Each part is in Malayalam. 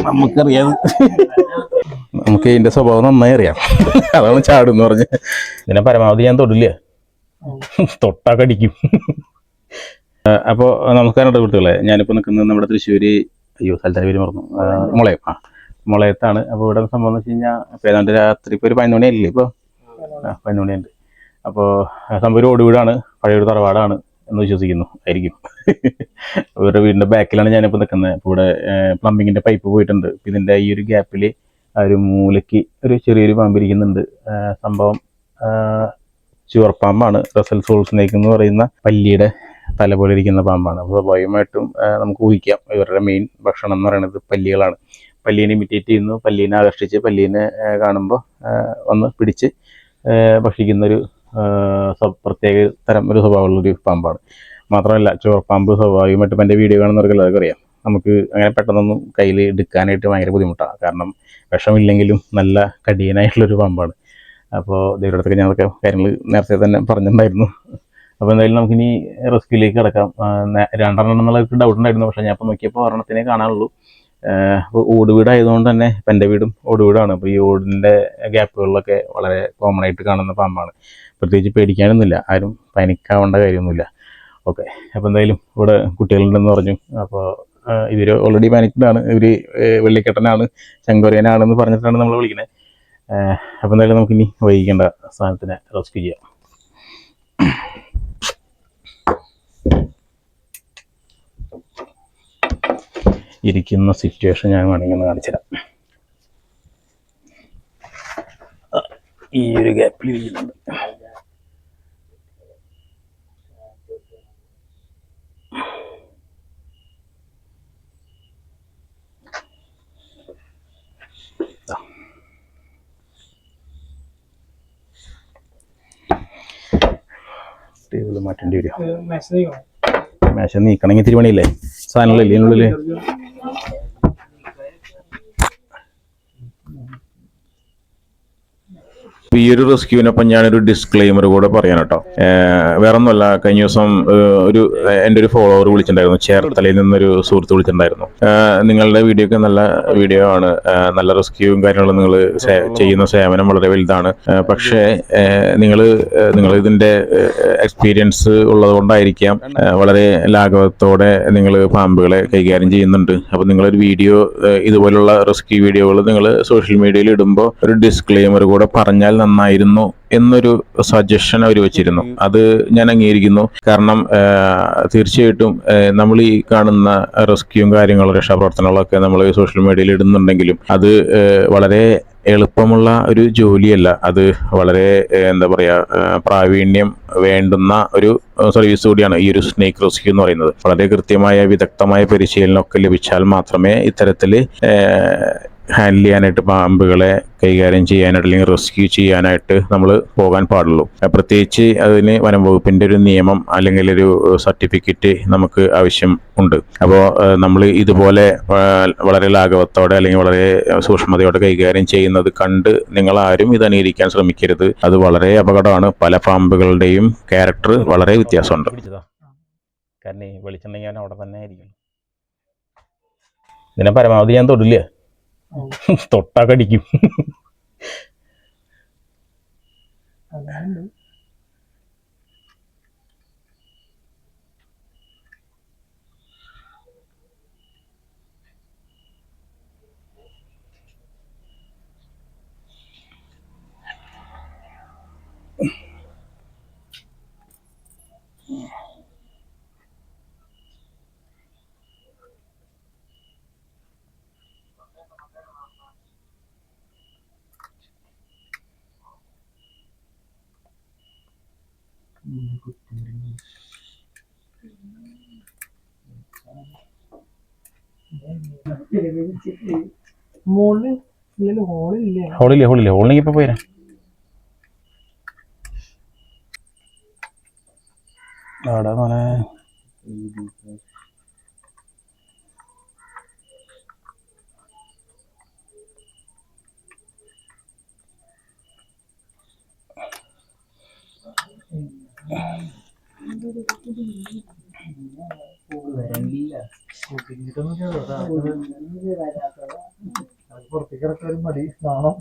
നമുക്കറിയാം, നമുക്ക് ഇതിന്റെ സ്വഭാവം നന്നായി അറിയാം. അതാണ് ചാടുന്ന് പറഞ്ഞ്. ഇതിനെ പരമാവധി ഞാൻ തൊടില്ല, തൊട്ടാ കടിക്കും. അപ്പോൾ നമസ്കാരം കുട്ടികളെ. ഞാനിപ്പോൾ നിൽക്കുന്നത് നമ്മുടെ തൃശ്ശൂര്, സ്ഥലത്തിൻ്റെ പേര് മറന്നു, മുളയത്താണ്. അപ്പോൾ ഇവിടെ സംഭവം എന്ന് വെച്ച് കഴിഞ്ഞാൽ ഇപ്പോൾ ഏതാണ്ട് രാത്രി ഇപ്പോൾ ഒരു 11 മണിയല്ലേ, ഇപ്പോൾ 11 മണിയുണ്ട്. അപ്പോൾ സംഭവം ഒരു ഓട് വീടാണ്, പഴയൊരു തറവാടാണ് എന്ന് വിശ്വസിക്കുന്നു, ആയിരിക്കും. ഇവരുടെ വീടിൻ്റെ ബാക്കിലാണ് ഞാനിപ്പോൾ നിൽക്കുന്നത്. ഇപ്പോൾ ഇവിടെ പ്ലംബിങ്ങിൻ്റെ പൈപ്പ് പോയിട്ടുണ്ട്. ഇതിൻ്റെ ഈ ഒരു ഗ്യാപ്പിൽ ആ ഒരു മൂലയ്ക്ക് ഒരു ചെറിയൊരു പാമ്പിരിക്കുന്നുണ്ട്. സംഭവം ചുവർപ്പാമ്പാണ്. റസൽ സോൾ സ്നേക്ക് എന്ന് പറയുന്ന പല്ലിയുടെ തല പോലെ ഇരിക്കുന്ന പാമ്പാണ്. അപ്പോൾ സ്വാഭാവികമായിട്ടും നമുക്ക് ഊഹിക്കാം ഇവരുടെ മെയിൻ ഭക്ഷണം എന്ന് പറയുന്നത് പല്ലികളാണ്. പല്ലീനെ ഇമിറ്റേറ്റ് ചെയ്യുന്നു, പല്ലീനെ ആകർഷിച്ച് പല്ലീനെ കാണുമ്പോൾ വന്ന് പിടിച്ച് ഭക്ഷിക്കുന്നൊരു പ്രത്യേക തരം ഒരു സ്വഭാവമുള്ളൊരു പാമ്പാണ്. മാത്രമല്ല ചുവർപ്പാമ്പ് സ്വാഭാവികമായിട്ടും എൻ്റെ വീഡിയോ കാണുന്നവർക്ക് എല്ലാവർക്കും അറിയാം, നമുക്ക് അങ്ങനെ പെട്ടെന്നൊന്നും കയ്യിൽ എടുക്കാനായിട്ട് ഭയങ്കര ബുദ്ധിമുട്ടാണ്. കാരണം വിഷമില്ലെങ്കിലും നല്ല കടിയനായിട്ടുള്ളൊരു പാമ്പാണ്. അപ്പോൾ ദൈവത്തിനൊക്കെ ഞങ്ങളൊക്കെ കാര്യങ്ങൾ നേരത്തെ തന്നെ പറഞ്ഞിട്ടുണ്ടായിരുന്നു. അപ്പോൾ എന്തായാലും നമുക്കിനി റെസ്ക്യൂലേക്ക് കിടക്കാം. 2 എന്നുള്ളവർക്ക് ഡൗട്ട് ഉണ്ടായിരുന്നു, പക്ഷേ ഞാൻ ഇപ്പോൾ നോക്കിയപ്പോൾ ഒരെണ്ണത്തിനെ കാണാനുള്ളൂ. അപ്പോൾ ഓട് വീടായതുകൊണ്ട് തന്നെ ഇപ്പം എൻ്റെ വീടും ഓട് വീടാണ്. അപ്പോൾ ഈ ഓടിൻ്റെ ഗ്യാപ്പുകളിലൊക്കെ വളരെ കോമൺ ആയിട്ട് കാണുന്ന പാമ്പാണ്. പ്രത്യേകിച്ച് പേടിക്കാനൊന്നുമില്ല, ആരും പാനിക്കാവേണ്ട കാര്യമൊന്നുമില്ല. ഓക്കെ, അപ്പോൾ എന്തായാലും ഇവിടെ കുട്ടികളുണ്ടെന്ന് പറഞ്ഞു. അപ്പോൾ ഇവർ ഓൾറെഡി പാനിക്ഡാണ്. ഇവർ വെള്ളിക്കെട്ടനാണ്, ശങ്കൊരയനാണെന്ന് പറഞ്ഞിട്ടാണ് നമ്മൾ വിളിക്കുന്നത്. അപ്പോൾ എന്തായാലും നമുക്കിനി വൈകിക്കേണ്ട സാധനത്തിനെ റെസ്ക്യൂ ചെയ്യാം. ഇരിക്കുന്ന സിറ്റുവേഷൻ ഞാൻ വേണമെങ്കിൽ ഒന്ന് കാണിച്ചുതരാം. ഈ ഒരു ഗ്യാപ്പിൽ ഇരിക്കുന്നുണ്ട്. ടേബിൾ മാറ്റേണ്ടി വരും. മേശ നീക്കണമെങ്കിൽ ഇത്തിരി പണിയില്ലേ, സാധനങ്ങളില്ലേ ഇതിനുള്ളിൽ. ഈ ഒരു റെസ്ക്യൂവിനൊപ്പം ഞാനൊരു ഡിസ്ക്ലെയിമർ കൂടെ പറയാൻ കേട്ടോ. വേറെ ഒന്നുമല്ല, കഴിഞ്ഞ ദിവസം എൻ്റെ ഒരു ഫോളോവർ വിളിച്ചിട്ടുണ്ടായിരുന്നു, ചേർത്തലയിൽ നിന്നൊരു സുഹൃത്ത് വിളിച്ചിട്ടുണ്ടായിരുന്നു. നിങ്ങളുടെ വീഡിയോ ഒക്കെ നല്ല വീഡിയോ ആണ്, നല്ല റെസ്ക്യൂവും കാര്യങ്ങളും നിങ്ങൾ ചെയ്യുന്ന സേവനം വളരെ വലുതാണ്. പക്ഷേ നിങ്ങൾ ഇതിൻ്റെ എക്സ്പീരിയൻസ് ഉള്ളത് കൊണ്ടായിരിക്കാം വളരെ ലാഘവത്തോടെ നിങ്ങൾ പാമ്പുകളെ കൈകാര്യം ചെയ്യുന്നുണ്ട്. അപ്പോൾ നിങ്ങളൊരു വീഡിയോ, ഇതുപോലുള്ള റെസ്ക്യൂ വീഡിയോകൾ നിങ്ങൾ സോഷ്യൽ മീഡിയയിൽ ഇടുമ്പോൾ ഒരു ഡിസ്ക്ലെയിമർ കൂടെ പറഞ്ഞാൽ നന്നായിരുന്നു എന്നൊരു സജഷൻ അവർ വെച്ചിരുന്നു. അത് ഞാൻ അംഗീകരിക്കുന്നു. കാരണം തീർച്ചയായിട്ടും നമ്മൾ ഈ കാണുന്ന റെസ്ക്യൂവും കാര്യങ്ങളും രക്ഷാപ്രവർത്തനങ്ങളൊക്കെ നമ്മൾ സോഷ്യൽ മീഡിയയിൽ ഇടുന്നുണ്ടെങ്കിലും അത് വളരെ എളുപ്പമുള്ള ഒരു ജോലിയല്ല. അത് വളരെ എന്താ പറയുക, പ്രാവീണ്യം വേണ്ടുന്ന ഒരു സർവീസ് കൂടിയാണ് ഈ ഒരു സ്നേക്ക് റെസ്ക്യൂ എന്ന് പറയുന്നത്. വളരെ കൃത്യമായ വിദഗ്ധമായ പരിശീലനമൊക്കെ ലഭിച്ചാൽ മാത്രമേ ഇത്തരത്തിൽ ഹാൻഡിൽ ചെയ്യാനായിട്ട്, പാമ്പുകളെ കൈകാര്യം ചെയ്യാനായിട്ട് അല്ലെങ്കിൽ റെസ്ക്യൂ ചെയ്യാനായിട്ട് നമ്മൾ പോകാൻ പാടുള്ളൂ. പ്രത്യേകിച്ച് അതിന് വനം വകുപ്പിൻ്റെ ഒരു നിയമം അല്ലെങ്കിൽ ഒരു സർട്ടിഫിക്കറ്റ് നമുക്ക് ആവശ്യം ഉണ്ട്. അപ്പോൾ നമ്മൾ ഇതുപോലെ വളരെ ലാഘവത്തോടെ അല്ലെങ്കിൽ വളരെ സൂക്ഷ്മതയോടെ കൈകാര്യം ചെയ്യുന്നത് കണ്ട് നിങ്ങളാരും ഇത് അനുകരിക്കാൻ ശ്രമിക്കരുത്. അത് വളരെ അപകടമാണ്. പല പാമ്പുകളുടെയും ക്യാരക്ടർ വളരെ വ്യത്യാസമുണ്ട്. കാരണം വെളിച്ചുണ്ടെങ്കിൽ അവിടെ തന്നെ ആയിരിക്കും. ഇതിനെ പരമാവധി ഞാൻ തൊടില്ല, തൊട്ടാ കടിക്കും. ഹോളില്ലേ ഇപ്പൊ പോരാ. അവിടെ മോനെ പുറത്തേക്കിറക്കാൻ ഒരു മടി നാണം.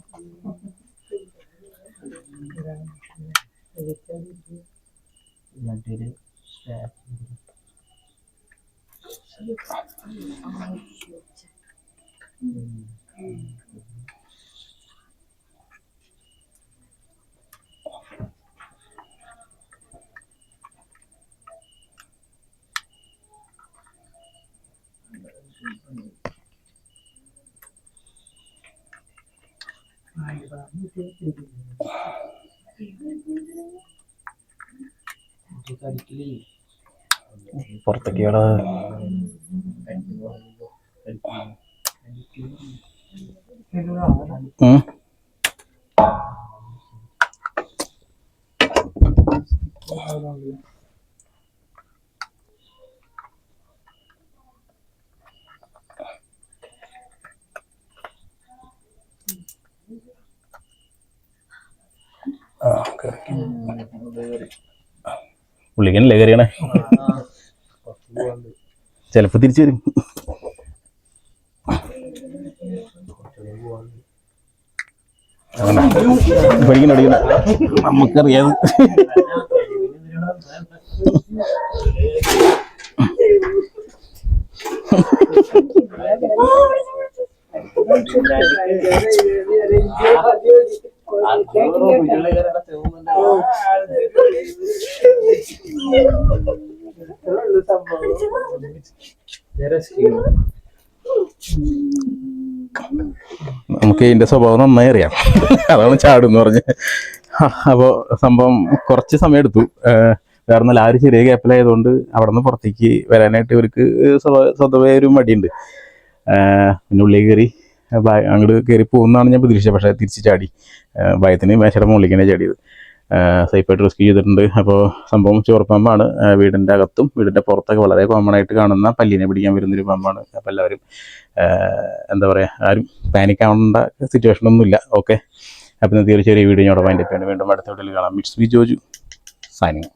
പുറത്തേക്കാണ് പുള്ളിക്കനല്ലേ കയറിയണേ. ചിലപ്പോ തിരിച്ചു വരും. പഠിക്കണ നമുക്കറിയാതെ. നമുക്ക് ഇതിന്റെ സ്വഭാവം നന്നായി അറിയാം. അതാണ് ചാടുന്ന് പറഞ്ഞ്. അപ്പോൾ സംഭവം കുറച്ച് സമയം എടുത്തു. വേറെ ഒന്നല്ല, ആ ഒരു ചെറിയ ഗ്യാപ്പിലായതുകൊണ്ട് അവിടെ നിന്ന് പുറത്തേക്ക് വരാനായിട്ട് ഇവർക്ക് സ്വതവേ ഒരു മടിയുണ്ട്. പിന്നെ ഉള്ളിൽ കയറി അങ്ങോട്ട് കയറി പോകുന്നതാണ് ഞാൻ പ്രതീക്ഷിച്ചത്. പക്ഷേ തിരിച്ച് ചാടി. ഭയത്തിന് മേശയുടെ മുകളിലേക്കാണ് ചാടിയത്. സേഫായിട്ട് റെസ്ക്യൂ ചെയ്തിട്ടുണ്ട്. അപ്പോൾ സംഭവം ചോർപ്പാമ്പാണ്. വീടിൻ്റെ അകത്തും വീടിൻ്റെ പുറത്തൊക്കെ വളരെ കോമൺ ആയിട്ട് കാണുന്ന പല്ലിനെ പിടിക്കാൻ വരുന്നൊരു പാമ്പാണ്. അപ്പോൾ എല്ലാവരും എന്താ പറയുക, ആരും പാനിക് ആവേണ്ട സിറ്റുവേഷനൊന്നുമില്ല. ഓക്കെ, അപ്പോൾ ഇന്നത്തെ ഒരു ചെറിയ വീഡിയോ അവിടെ വൈൻഡപ്പ് ചെയ്യണം. വീണ്ടും അടുത്ത വീഡിയോയിൽ കാണാം. It's me Joju signing.